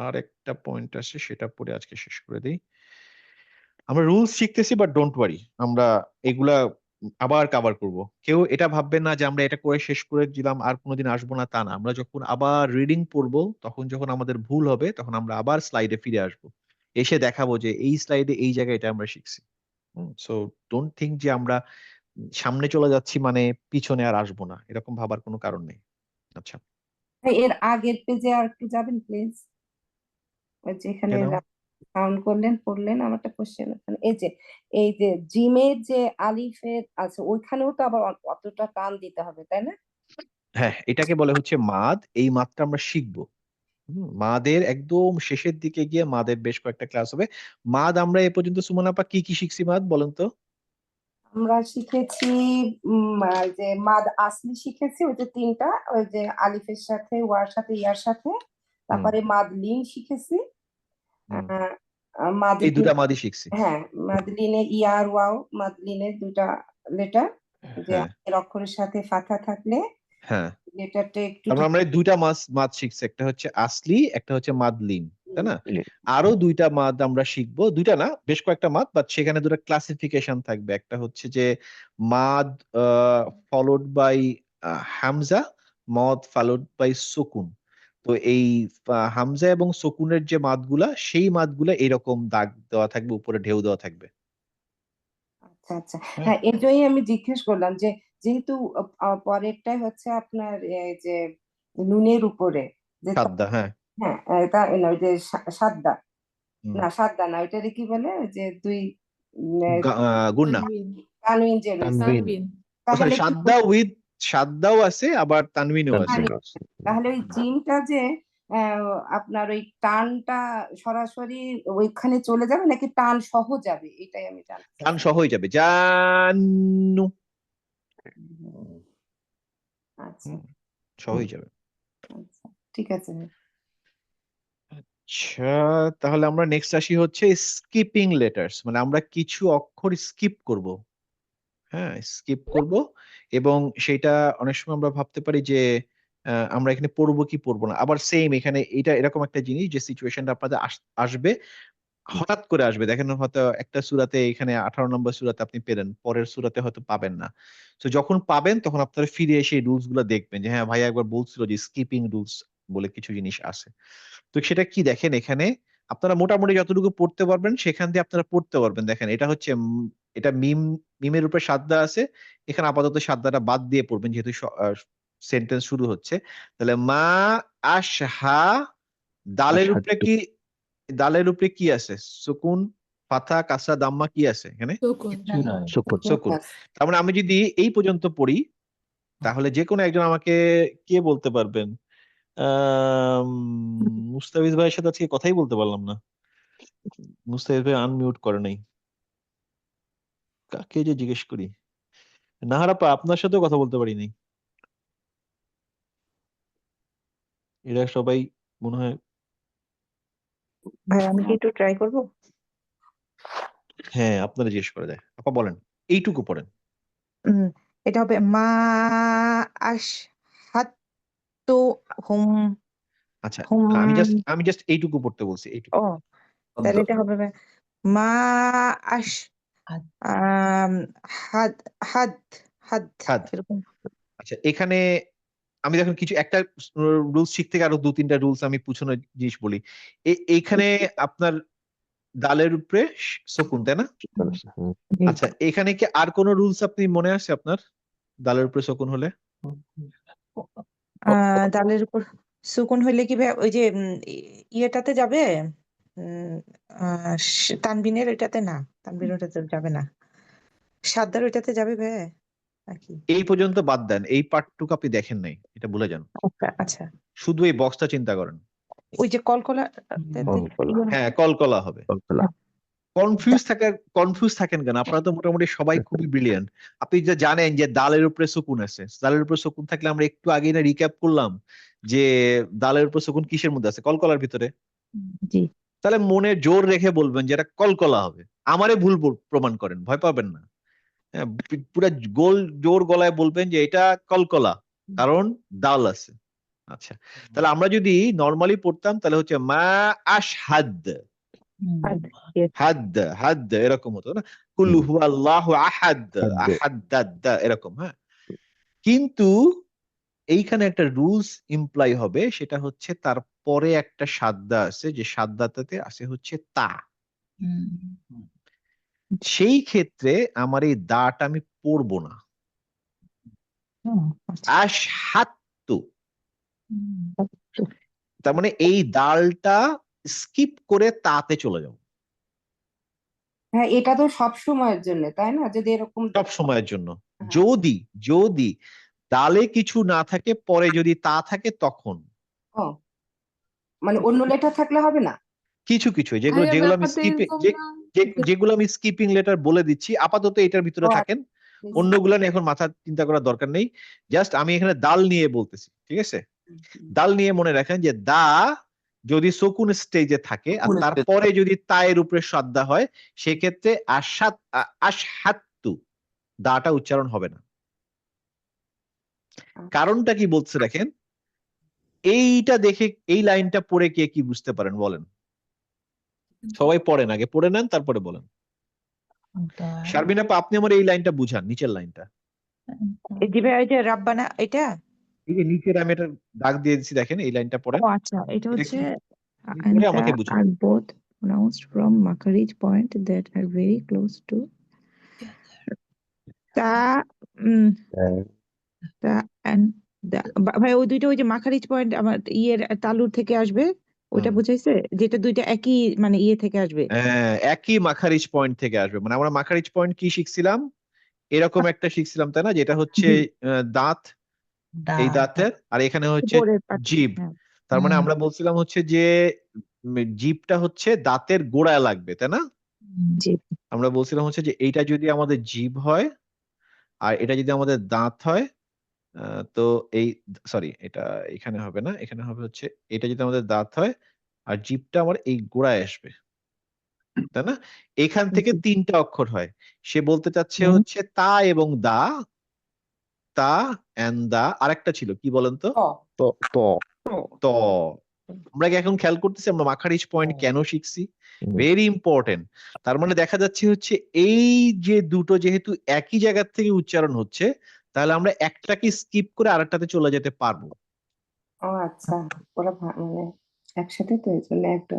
আর একটা পয়েন্ট আছে, সেটা পরে আজকে শেষ করে দিই। আমরা রুলস শিখতেছি, বাট ডোন্ট ওয়ারি, আমরা এগুলা আবার কভার করব। কেউ এটা ভাববেন না যে আমরা এটা করে শেষ করে দিলাম আর কোনোদিন আসবো না, তা না। আমরা যখন আবার রিডিং পড়বো, তখন যখন আমাদের ভুল হবে, তখন আমরা আবার স্লাইডে ফিরে আসবো, এসে দেখাবো যে এই স্লাইডে এই জায়গায় এটা আমরা শিখছি। সো ডোন্ট থিঙ্ক যে আমরা সামনে চলে যাচ্ছি মানে পিছনে আর আসবো না, এরকম ভাবার কোনো কারণ নেই। আচ্ছা, এর আগের পেজে আর একটু যাবেন প্লিজ, ওই যেখানে কেন? সাউন্ড করলেন পড়লেন। আমার একটা কোশ্চেন ওখানে, এই যে জিমের যে আলিফের আছে ওইখানেও তো আবার অতটা টান দিতে হবে তাই না? হ্যাঁ, এটাকে বলে হচ্ছে মাদ। এই মাদটা আমরা শিখবো। মাদের একদম শেষের দিকে গিয়ে মাদের বেশ কয়েকটা ক্লাস হবে। মাদ আমরা এ পর্যন্ত সুমন আপা কি কি শিখছি মাদ বলেন তো? আমরা শিখেছি যে মাদ আসলি শিখেছি, ওই যে তিনটা, ওই যে আলিফের সাথে ওয়ার সাথে ইয়ার সাথে। হুম তারপরে মাদ লিন শিখেছি। হুম আহ মাদ এই দুটা মাদই শিখছি। হ্যাঁ, মাদলিনে ইয়ার ওয়াও, মাদলিনের দুইটা লেটার, যে হ্যাঁ আগের অক্ষরের সাথে ফাথা থাকলে হ্যাঁ, লেটারটা একটু তারপর আমরা এই দুইটা মাদ মাদ শিখছি, একটা হচ্ছে আসলি, একটা হচ্ছে মাদলিন, তাই না? আরো দুইটা মাদ আমরা শিখবো, দুইটা না বেশ কয়েকটা মাদ, বাট সেখানে দুটো ক্লাসিফিকেশন থাকবে। একটা হচ্ছে যে মাদ ফলোড বাই হামজা, মদ ফলোড বাই সুকুন। তো এই হামজা এবং সুকুনের যে মাদগুলা, সেই মাদগুলা এরকম দাগ দেওয়া থাকবে, উপরে ঢেউ দেওয়া থাকবে। আচ্ছা আচ্ছা। হ্যাঁ, হ্যাঁ, এর জন্যই আমি জিজ্ঞেস করলাম যে যেহেতু পরেরটাই হচ্ছে আপনার এই যে নুনের উপরে, যে সাদ্দা, হ্যাঁ। হ্যাঁ, তা না, ওই যে সাদ্দা, হুম, না সাদ্দা না, ওইটারে কি বলে, ওই যে দুই গুন্না। তানবিন। তানবিন যে রয়েছে, তানবিন। তাহলে কি সাদ্দা উইথ, সাদ্দাও আছে আবার তানবিনও আছে। তাহলে তাহলে ওই জিমটা যে আপনার ওই টানটা সরাসরি ওইখানে চলে যাবে নাকি টান সহ যাবে, এটাই আমি জানতে টান চাচ্ছি। সহ হয়ে যাবে, জানু। আচ্ছা হুম, সহ হয়ে যাবে। আচ্ছা, ঠিক আছে। আচ্ছা, তাহলে আমরা নেক্সট আসি হচ্ছে স্কিপিং লেটার্স, মানে আমরা কিছু অক্ষর স্কিপ করব। হ্যাঁ, স্কিপ করব। এবং সেটা অনেক সময় আমরা ভাবতে পারি যে আমরা এখানে পড়বো কি পড়বো না। আবার সেম এখানে এটা এরকম একটা জিনিস যে সিচুয়েশনটা আপনাদের আসবে, হঠাৎ করে আসবে। দেখেন হয়তো একটা সূরাতে, এখানে 18 নম্বর সূরাতে আপনি পেলেন, পরের সূরাতে হয়তো পাবেন না। তো যখন পাবেন তখন আপনারা ফিরে এসে রুলস গুলো দেখবেন যে হ্যাঁ ভাইয়া একবার বলছিল যে স্কিপিং রুলস বলে কিছু জিনিস আছে। তো সেটা কি দেখেন এখানে, আপনারা মোটামুটি যতটুকু পড়তে পারবেন সেখান দিয়ে আপনারা পড়তে পারবেন। দেখেন এটা হচ্ছে এটা মিমের উপরে সাদ্দা আছে, এখানে আপাতত সাদ্দাটা বাদ দিয়ে পড়বেন যেহেতু সেন্টেন্স শুরু হচ্ছে। তাহলে মা আশহা, দালের উপরে কি, দালের উপরে কি আছে? সুকুন, ফাথা, কাসরা, দাম্মা কি আছে এখানে? সুকুন। সুকুন। তার মানে আমি যদি এই পর্যন্ত পড়ি, তাহলে যে কোনো একজন আমাকে কে বলতে পারবেন? আহ মুস্তাফিজ ভাইয়ের সাথে আজকে কথাই বলতে পারলাম না। মুস্তাফিজ ভাই আনমিউট করে নাই, কাকে যে জিজ্ঞেস করি। নাহারাপা, আপনার সাথেও কথা বলতে পারিনি। এরা সবাই মনে হয়। ভাই আমি কি একটু ট্রাই করবো? হ্যাঁ, আপনারা জিজ্ঞেস করে দেয়। আপা বলেন, এইটুকু পড়েন। উম, এটা হবে মা আশ হাত তো হুম আচ্ছা, হুম। আমি জাস্ট এইটুকু পড়তে বলছি, এইটুকু। ও তাহলে এটা হবে মা আশ আম, হাদ হাদ হাদ হাদ। এরকম। আচ্ছা, এখানে আমি দেখুন কিছু একটা রুলস শিখতে গিয়ে আরো দু তিনটা রুলস আমি পুছানোর জিনিস বলি। এইখানে আপনার দালের উপরে শকুন, তাই না? জি। আচ্ছা, এখানে কি আর কোন রুলস আপনি মনে আছে আপনার, দালের উপরে শকুন হলে? দালের উপর সুকুন হইলে কি ভাই ওই যে ইয়েটাতে যাবে, উম, তানবিনের ওইটাতে না, তানবিনের ওইটাতে যাবে না, সাদ্দার ওইটাতে যাবে ভাই নাকি? এই পর্যন্ত বাদ দেন, এই পার্টটুকু আপনি দেখেন নাই, এটা ভুলে যান। আচ্ছা আচ্ছা, শুধু এই বক্সটা চিন্তা করেন। ওই যে কলকলা হ্যাঁ, কলকলা হবে। কনফিউজ থাকেন কেন? আপনারা তো মোটামুটি সবাই খুবই ব্রিলিয়ান্ট। আপনি যে জানেন যে দালের উপরে শকুন আছে, দালের উপরে শকুন থাকলে আমরা একটু আগে না রিক্যাপ করলাম যে দালের উপরে শকুন কিসের মধ্যে আছে? কলকলার ভিতরে। জি। তাহলে মনে জোর রেখে বলবেন যে এটা কলকলা হবে। আমারে ভুল প্রমাণ করেন, ভয় পাবেন না। হ্যাঁ, পুরা গোল জোর গলায় বলবেন যে এটা কলকলা, কারণ দাল আছে। আচ্ছা, তাহলে আমরা যদি নরমালি পড়তাম তাহলে হচ্ছে মা আশহাদ, হাদ হাদ এরকম হতো না, কুল হুয়াল্লাহু আহাদ, আহাদ এরকম। হ্যাঁ, কিন্তু এইখানে একটা রুলস ইমপ্লাই হবে, সেটা হচ্ছে তার পরে একটা সাদ্দা আছে, যে সাদ্দাটাতে আছে হচ্ছে তা। সেই ক্ষেত্রে আমার এই দাটা আমি পড়বো না, আশহাত্তু। তার মানে এই দালটা স্কিপ করে তাতে চলে যাও, হ্যাঁ, এটা তো সব সময়ের জন্য, তাই না? যদি এরকম সব সময়ের জন্য। হ্যাঁ। যদি যদি দালে কিছু না থাকে, পরে যদি তা থাকে তখন ও, মানে অন্য লেটার থাকলে হবে না? কিছু কিছু যেগুলো ভাইয়া যেগুলো আমি ব্যাপারটা স্কিপিং এরকম না যেগুলো আমি স্কিপিং লেটার বলে দিচ্ছি আপাতত এটার ভিতরে ও, থাকেন, বুঝছি। অন্যগুলো নিয়ে এখন মাথা চিন্তা করার দরকার নেই। জাস্ট আমি এখানে দাল নিয়ে বলতেছি, ঠিক আছে? দাল নিয়ে মনে রাখেন যে দা যদি সকুন স্টেজে থাকে আর তারপরে যদি তায়ের উপরে সাদ্দা হয়, সেক্ষেত্রে আশহাত্তু দাটা উচ্চারণ হবে না। কারণটা কি বলছে দেখেন, এইটা দেখে এই লাইনটা পড়ে কে কি বুঝতে পারেন বলেন? সবাই পড়েন, আগে পড়ে নেন তারপরে বলেন। শারমিন আপা, আপনি আমার এই লাইনটা বুঝান, নিচের লাইনটা। এই যে ভাই, ওই যে রাব্বানা, এটা এই যে নিচের আমি এটা দাগ দিয়ে দিচ্ছি, দেখেন এই লাইনটা ও পড়েন। আচ্ছা, এটা হচ্ছে পড়ে anta আমাকে বুঝান। are both pronounced from Makharij point that are very close to তা তা and ভাই ওই দুইটা, ওই যে মাখারিজ পয়েন্ট আমার ইয়ের তালুর থেকে আসবে, ওইটা হুম। বুঝাইছে, যেটা দুইটা একই মানে ইয়ে থেকে আসবে। একই মাখারিজ পয়েন্ট থেকে আসবে, মানে আমরা মাখারিজ পয়েন্ট কি শিখছিলাম, এরকম একটা শিখছিলাম তাই না, যেটা হচ্ছে দাঁত, এই দাঁতের, আর এখানে হচ্ছে উপরের part, জিভ। হ্যাঁ। তার মানে আমরা বলছিলাম হচ্ছে যে জিভটা হচ্ছে দাঁতের গোড়ায় লাগবে, তাই না? জি। আমরা বলছিলাম হচ্ছে যে এইটা যদি আমাদের জিভ হয় আর এটা যদি আমাদের দাঁত হয়, তো এই, সরি এটা এখানে হবে না, এখানে হবে হচ্ছে এটা যদি আমাদের দাঁত হয় আর জিভটা আমার এই গোড়ায় আসবে, তাই না? এখান থেকে জি। 3টা অক্ষর হয়। সে বলতে চাচ্ছে হুম। হচ্ছে তা এবং দা, তা এন্ড দা, আরেকটা ছিল কি বলেন তো? ত। আমরা কি এখন খেয়াল করতেছি আমরা মাখারিজ পয়েন্ট কেন শিখছি? Very important. তার মানে দেখা যাচ্ছে হচ্ছে এই যে দুটো যেহেতু একই জায়গা থেকে উচ্চারণ হচ্ছে, তাহলে আমরা একটাকে স্কিপ করে আরেকটাতে চলে যেতে পারবো। ও আচ্ছা, ওরা মানে একসাথে, তো এই জন্য একটা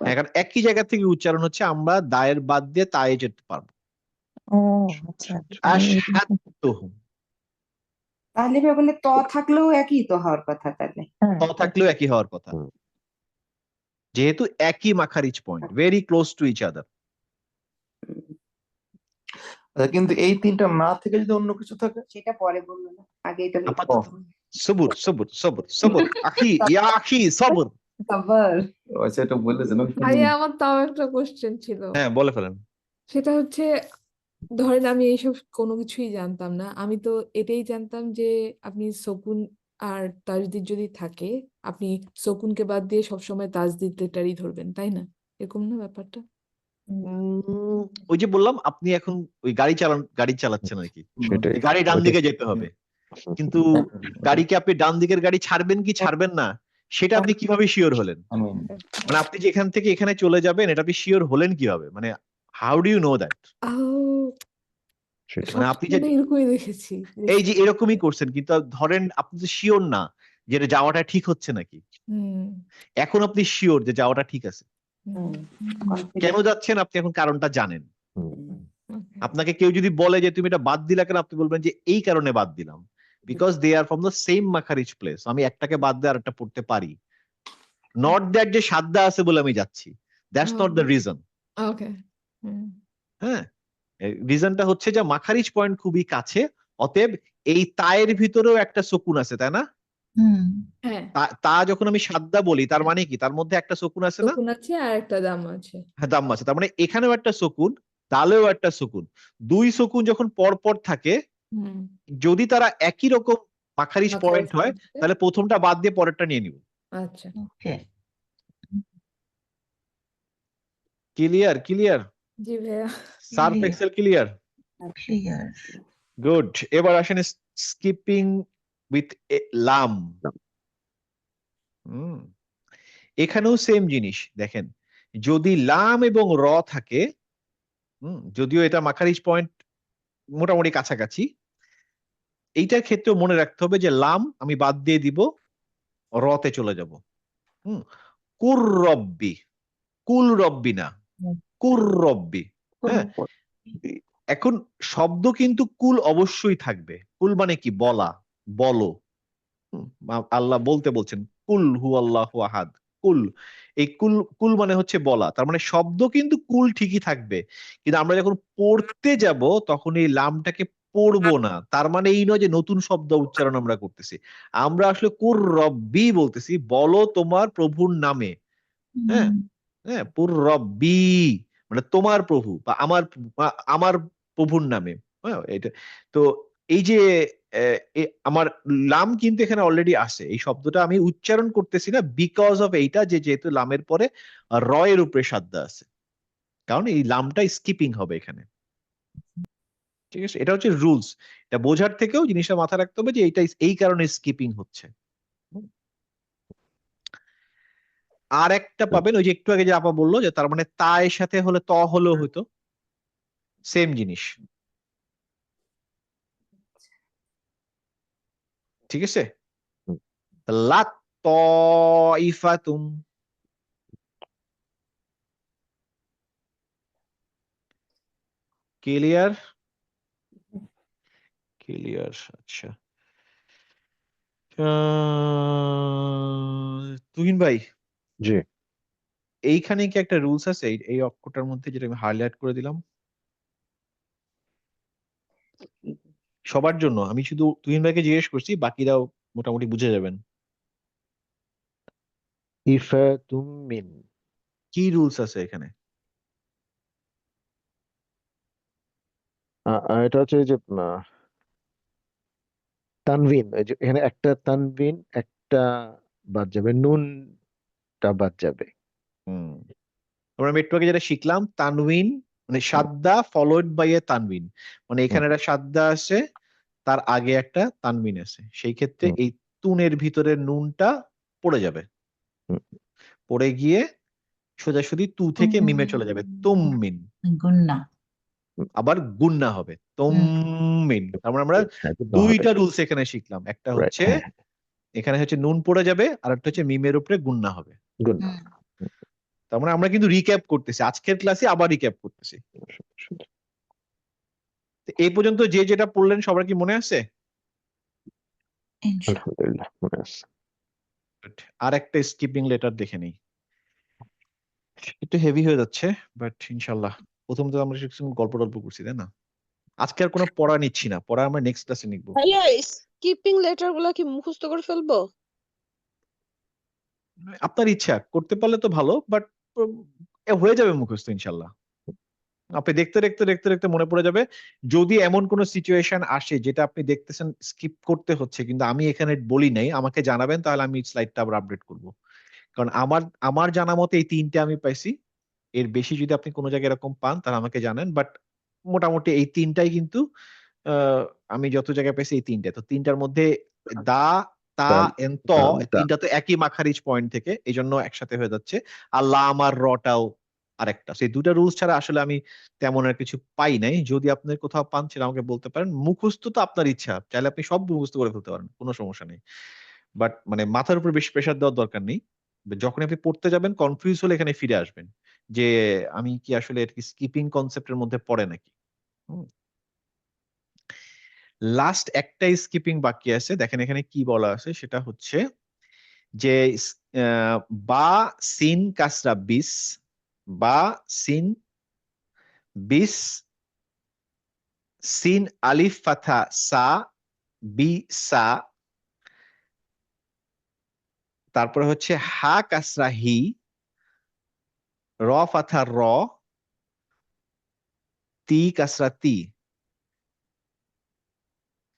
হ্যাঁ, কারণ একই জায়গা থেকে উচ্চারণ হচ্ছে, আমরা দায়ের বাদ দিয়ে তায়ে যেতে পারবো। ও আচ্ছা, আশহাত্তুহুম, তাহলে ওখানে ত থাকলেও একই তো হওয়ার কথা তাহলে। ত থাকলেও একই হওয়ার কথা, যেহেতু একই মাখারিজ point, very close to each other. কিন্তু এই তিনটা না থেকে যদি অন্য কিছু থাকে, সেটা পরে বলবো না, আগে এটা আপাতত সবুর সবুর সবুর সবুর আখি, ইয়া আখি সবুর। আবার আচ্ছা এটা বললেছেন ভাইয়া আমার তাও একটা কোশ্চেন ছিল, হ্যাঁ, বলে ফেলেন। সেটা হচ্ছে ধরেন আমি এইসব কোনো কিছুই জানতাম না, আমি তো এটাই জানতাম যে আপনি সকুন আর তাজদিদ যদি থাকে, আপনি সকুনকে বাদ দিয়ে সবসময় তাজদিদ লেটারই ধরবেন, তাই না? এরকম না ব্যাপারটা? ওই যে বললাম, আপনি এখন ওই গাড়ি চালাচ্ছেন আর কি, সেটাই। গাড়ি ডান দিকে যেতে হবে, কিন্তু গাড়িকে আপনি ডান দিকের গাড়ি ছাড়বেন কি ছাড়বেন না, সেটা আপনি কিভাবে শিওর হলেন? মানে আপনি যে এখান থেকে এখানে চলে যাবেন, এটা আপনি শিওর হলেন কিভাবে, মানে how do you know that? মানে আপনি যে সবসময় এরকমই দেখেছি। এই যে এরকমই করছেন, কিন্তু ধরেন আপনি তো শিওর না যে এটা যাওয়াটা ঠিক হচ্ছে নাকি, হুম এখন আপনি শিওর যে যাওয়াটা ঠিক আছে, হুম কেন যাচ্ছেন আপনি এখন কারণটা জানেন। okay. আপনাকে কেউ যদি বলে যে তুমি এটা বাদ দিলা কেন, আপনি বলবেন যে এই কারণে বাদ দিলাম, because they are from the same মাখারিজ প্লেস, আমি একটাকে বাদ দিয়ে আরেকটা পড়তে পারি, নট দ্যাট যে সাদ্দা আছে বলে আমি যাচ্ছি, that's not the reason. Okay. হুম হ্যাঁ, রিজনটা হচ্ছে যে মাখারিজ পয়েন্ট খুবই কাছে, অতএব এই তায়ের ভিতরেও একটা সকুন আছে, তাই না? হ্যাঁ, তা যখন আমি সাদ্দা বলি তার মানে কি, তার মধ্যে একটা সকুন আছে না? সকুন আছে আর একটা দাম আছে। হ্যাঁ, দাম আছে, তার মানে এখানেও একটা সকুন, দালেও একটা সকুন, দুই সকুন যখন পর পর থাকে, হুম যদি তারা একই রকম মাখারিজ মাখারিজ পয়েন্ট হয়, point তাহলে প্রথমটা বাদ দিয়ে পরেরটা নিয়ে নিব। আচ্ছা। ক্লিয়ার ক্লিয়ার, জি ভাইয়া। Surf Excel clear, good. এবার আসেন স্কিপিং উইথ লাম। হুম এখানেও সেম জিনিস দেখেন, যদি লাম এবং র থাকে, যদিও এটা মাখারিজ পয়েন্ট মোটামুটি কাছাকাছি, এইটার ক্ষেত্রেও মনে রাখতে হবে যে লাম আমি বাদ দিয়ে দিব, রতে চলে যাব। হুম কুর রব্বি, কুল রব্বি না, কুর রব্বি। হ্যাঁ, এখন শব্দ কিন্তু কুল অবশ্যই থাকবে। কুল মানে কি? বলা, বলো। আল্লাহ বলতে বলছেন কুল হু আল্লাহু আহাদ, কুল। এই কুল, কুল মানে হচ্ছে বলা, তার মানে শব্দ কিন্তু কুল ঠিকই থাকবে, কিন্তু আমরা যখন পড়তে যাব তখন এই লামটাকে পড়বো না। তার মানে এই নয় যে নতুন শব্দ উচ্চারণ আমরা করতেছি, আমরা আসলে কুর রব্বি বলতেছি, বলো তোমার প্রভুর নামে। হ্যাঁ, হ্যাঁ, পুর রব্বি মানে তোমার প্রভু বা আমার প্রভুর নামে। হ্যাঁ, এটা তো এই যে আমার লাম কিন্তু এখানে অলরেডি আছে, এই শব্দটা আমি উচ্চারণ করতেছি না বিকজ অফ এইটা, যে যেহেতু লামের পরে র এর উপরে সাদ্দা আছে, কারণ এই লামটা স্কিপিং হবে এখানে। ঠিক আছে, এটা হচ্ছে রুলস। এটা বোঝার থেকেও জিনিসটা মাথায় রাখতে হবে যে এইটা এই কারণে স্কিপিং হচ্ছে। আর একটা পাবেন, ওই যে একটু আগে যে আপা বললো যে তার মানে তা এর সাথে হলে ত হলেও হতো, সেম জিনিস। ঠিক আছে, লাত ইফাতুম, ক্লিয়ার? ক্লিয়ার, আচ্ছা। তুহিন ভাই, জি, এইখানে কি একটা রুলস আছে এই অক্ষরটার মধ্যে যেটা আমি হাইলাইট করে দিলাম সবার জন্য? আমি শুধু তুহিন ভাইকে জিজ্ঞেস করছি, বাকিরাও মোটামুটি বুঝে যাবেন। ইফাতুম মিন। কি রুলস আছে এখানে? এটা হচ্ছে এই যে তানভিন, এই যে এখানে একটা তানভিন, একটা বাদ যাবে, নুনটা বাদ যাবে। হুম আমরা একটু আগে যেটা শিখলাম, তানউইন মানে সাদ্দা ফলোড বাই এ তানউইন, মানে হুম, এখানে একটা সাদ্দা আছে, তার আগে একটা তানউইন আছে, সেই ক্ষেত্রে হুম, এই তুনের ভিতরে নুনটা পড়ে যাবে, হুম, পড়ে গিয়ে সোজাসুজি তু থেকে মিমে চলে যাবে, তুমমিন। গুন্না। আবার গুন্না হবে, তুমমিন। তার মানে আমরা হ্যাঁ, কিন্তু হবে। দুইটা রুলস এখানে শিখলাম, একটা রাইট, হচ্ছে হ্যাঁ, এখানে হচ্ছে নুন পড়ে যাবে, আর একটা হচ্ছে মিমের উপরে গুন্না হবে। গুড। তার মানে আমরা কিন্তু রিক্যাপ করতেছি, আজকের ক্লাসে আবার রিক্যাপ করতেছি। তো এই পর্যন্ত যে যেটা পড়লেন সবার কি মনে আছে? আলহামদুলিল্লাহ, মনে আছে। Good. আর একটা স্কিপিং লেটার দেখে নেই, একটু হেভি হয়ে যাচ্ছে, বাট ইনশাল্লাহ। প্রথম তো আমরা শিখছি গল্প টল্প করছি, তাই না? আজকে আর কোনো পড়া নিচ্ছি না, পড়া আমরা নেক্সট ক্লাসে নিবো। ভাইয়া স্কিপিং লেটার গুলা কি মুখস্থ করে ফেলবো? আপনার ইচ্ছা, করতে পারলে তো ভালো, বাট হয়ে যাবে মুখস্থ ইনশাল্লাহ। আপনি দেখতে দেখতে দেখতে দেখতে মনে পড়ে যাবে। যদি এমন কোনো সিচুয়েশন আসে যেটা আপনি দেখতেছেন স্কিপ করতে হচ্ছে কিন্তু আমি এখানে বলি নাই, আমাকে জানাবেন, তাহলে আমি স্লাইডটা আবার আপডেট করব। কারণ আমার আমার জানা মতে এই তিনটে আমি পাইছি, এর বেশি যদি আপনি কোনো জায়গায় এরকম পান তাহলে আমাকে জানেন, বাট মোটামুটি এই তিনটাই কিন্তু আহ, আমি যত জায়গায় পেয়েছি এই তিনটে, তো তিনটার মধ্যে দা, তা তান, এন্ড ত, তান, তা। তিনটা তো একই মাখারিজ পয়েন্ট থেকে, এই জন্য একসাথে হয়ে যাচ্ছে। আর লাম আর রটাও আরেকটা, সেই দুটা রুলস ছাড়া আসলে আমি তেমন আর কিছু পাই নাই। যদি আপনার কোথাও পান সেটা আমাকে বলতে পারেন। মুখস্থ তো আপনার ইচ্ছা, চাইলে আপনি সব মুখস্থ করে ফেলতে পারেন, কোনো সমস্যা নেই, বাট মানে মাথার উপর বেশি প্রেশার দেওয়ার দরকার নেই। যখন আপনি পড়তে যাবেন কনফিউজ হলে এখানে ফিরে আসবেন যে আমি কি আসলে স্কিপিং কনসেপ্টের মধ্যে পড়ে নাকি। লাস্ট একটা স্কিপিং বাকি আছে, দেখেন এখানে কি বলা আছে, সেটা হচ্ছে যে আহ, বা সিন কাসরা বিস, বা সিন বিস, সিন আলিফ ফাথা সা, বি সা, তারপরে হচ্ছে হা কাসরা হি, র ফাথা র, তি কাসরা তি।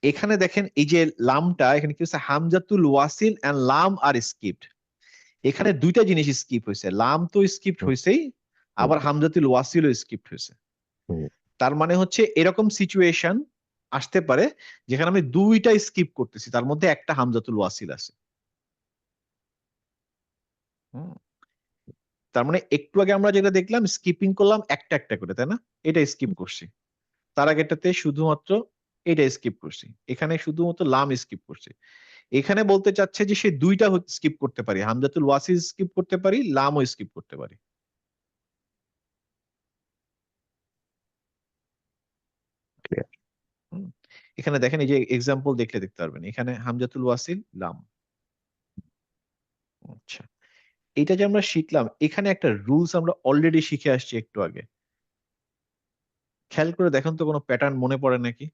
এখানে দেখেন এই যে লামটা, এখানে কি হচ্ছে, হামজাতুল ওয়াসিল এন্ড লাম আর স্কিপড। এখানে দুইটা জিনিস স্কিপ হয়েছে, লাম তো স্কিপ্ট হয়েছেই, আবার হামজাতুল ওয়াসিলও স্কিপ্ট হয়েছে। হুম, তার মানে হচ্ছে এরকম সিচুয়েশন আসতে পারে যেখানে আমি দুইটা স্কিপ করতেছি, তার মধ্যে একটা হামজাতুল ওয়াসিল আছে। হুম। তার মানে একটু আগে আমরা যেটা দেখলাম স্কিপিং করলাম একটা একটা করে, তাই না? এটা স্কিপ করছি। তার আগেরটাতে শুধুমাত্র এটা স্কিপ করছি। এখানে শুধুমাত্র লাম স্কিপ করছি। এখানে বলতে চাচ্ছে যে সে দুইটা স্কিপ করতে পারি, হামজাতুল ওয়াসিল স্কিপ করতে পারি, লামও স্কিপ করতে পারি। Clear. হুম। এখানে দেখেন এই যে এক্সাম্পল দেখলে দেখতে পারবেন, এখানে হামজাতুল ওয়াসিল লাম। আচ্ছা, এটা যে আমরা শিখলাম, এখানে একটা রুলস আমরা অলরেডি শিখে আসছি একটু আগে। খেয়াল করে দেখেন তো কোনো প্যাটার্ন মনে পড়ে নাকি?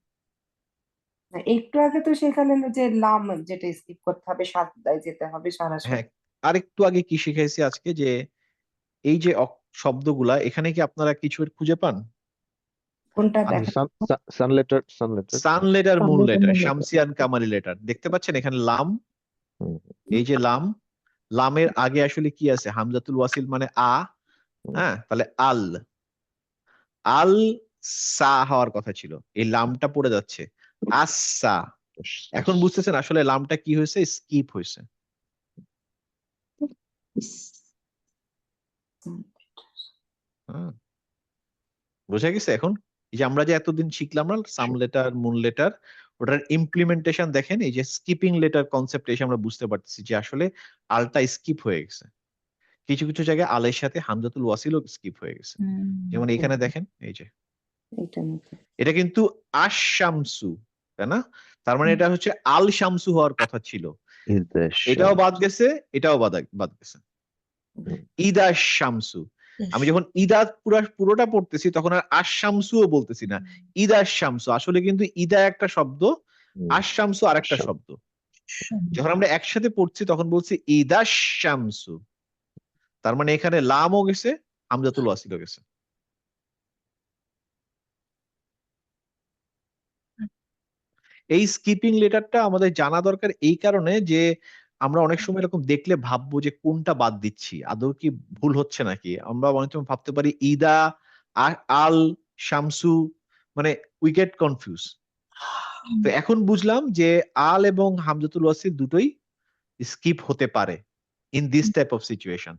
একটু আগে তো শেখালেন যে লাম যেটা স্কিপ করতে হবে, সাতটায় যেতে হবে সরাসরি। হ্যাঁ, আরেকটু আগে কি শিখাইছি আজকে, যে এই যে শব্দগুলা এখানে কি আপনারা কিছু খুঁজে পান? কোনটা Sun, দেখা? sun letter, sun letter. সান লেটার, মুন সামনে লেটার, মনে শামসিয়ান কামারি লেটার দেখতে পাচ্ছেন এখানে লাম। হুম, এই যে লাম, লামের আগে আসলে কি আছে? হামজাতুল ওয়াসিল মানে আ। হুম। হ্যাঁ, তাহলে আল, আল সা হওয়ার কথা ছিল, এই লামটা পড়ে যাচ্ছে আসা। এখন বুঝতেছেন আসলে লামটা কি হয়েছে? স্কিপ হয়েছে। হুম, বুঝা গেছে এখন? এই যে আমরা যে এতদিন শিখলাম না সাম লেটার, মুন লেটার, ওটার ইমপ্লিমেন্টেশন দেখেন, এই যে স্কিপিং লেটার কনসেপ্ট এসে আমরা বুঝতে পারতেছি যে আসলে আলটা স্কিপ হয়ে গেছে। কিছু কিছু জায়গায় আলের সাথে হামজাতুল ওয়াসিলও স্কিপ হয়ে গেছে। যেমন এখানে দেখেন, এই যে এটা মতো। এটা কিন্তু আশ-শামসু, তাই না? তার মানে এটা হচ্ছে আল শামসু হওয়ার কথা ছিল, Is the এটাও shams. বাদ গেছে, এটাও বাদ গেছে। ইদা শামসু, আমি যখন ইদা পুরোটা পড়তেছি তখন আর আশ-শামসুও বলতেছি না, ইদা শামসু। আসলে কিন্তু ইদা একটা শব্দ, হুম, আশ-শামসু আরেকটা আশ-শামসু। শব্দ। যখন আমরা একসাথে পড়ছি তখন বলছি ইদা শামসু। তার মানে এখানে লামও গেছে, হামজাতুল ওয়াসিলও গেছে। এই স্কিপিং লেটারটা আমাদের জানা দরকার এই কারণে যে আমরা অনেক সময় এরকম দেখলে ভাববো যে কোনটা বাদ দিচ্ছি, আদৌ কি ভুল হচ্ছে নাকি। আমরা অনেক সময় ভাবতে পারি ইদা, আল, শামসু, মানে উই গেট কনফিউজ। তো এখন বুঝলাম যে আল এবং হামজাতুল ওয়াসিল দুটোই স্কিপ হতে পারে in this type of situation.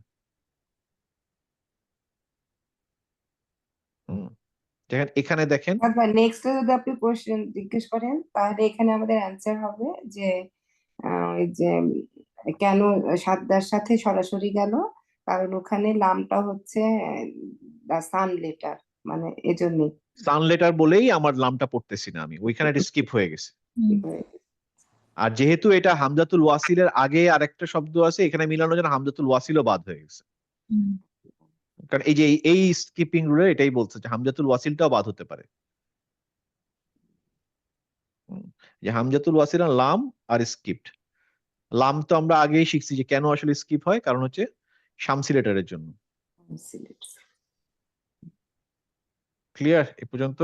দেখেন এখানে দেখেন, তারপর নেক্সট যদি আপনি কোশ্চেন জিজ্ঞেস করেন তাহলে এখানে আমাদের অ্যান্সার হবে যে ওই যে কেন সাদ্দার সাথে সরাসরি গেল, কারণ ওখানে লামটা হচ্ছে সান লেটার, মানে এজন্যই। সান লেটার বলেই আমার নামটা পড়তেছি না আমি, ওইখানে স্কিপ হয়ে গেছে। আর যেহেতু এটা হামজাতুল ওয়াসিলের আগে আরেকটা শব্দ আছে, এখানে মিলানোর জন্য হামজাতুল ওয়াসিলও বাদ হয়ে গেছে। কারণ এই যে এই স্কিপিং রুলে এটাই বলছে যে হামজাতুল ওয়াসিলটাও বাদ হতে পারে। যে হামজাতুল ওয়াসিল আর লাম আর স্কিপড। লাম তো আমরা আগেই শিখছি যে কেন আসলে স্কিপ হয়, কারণ হচ্ছে শামসি লেটারের জন্য। ক্লিয়ার এ পর্যন্ত?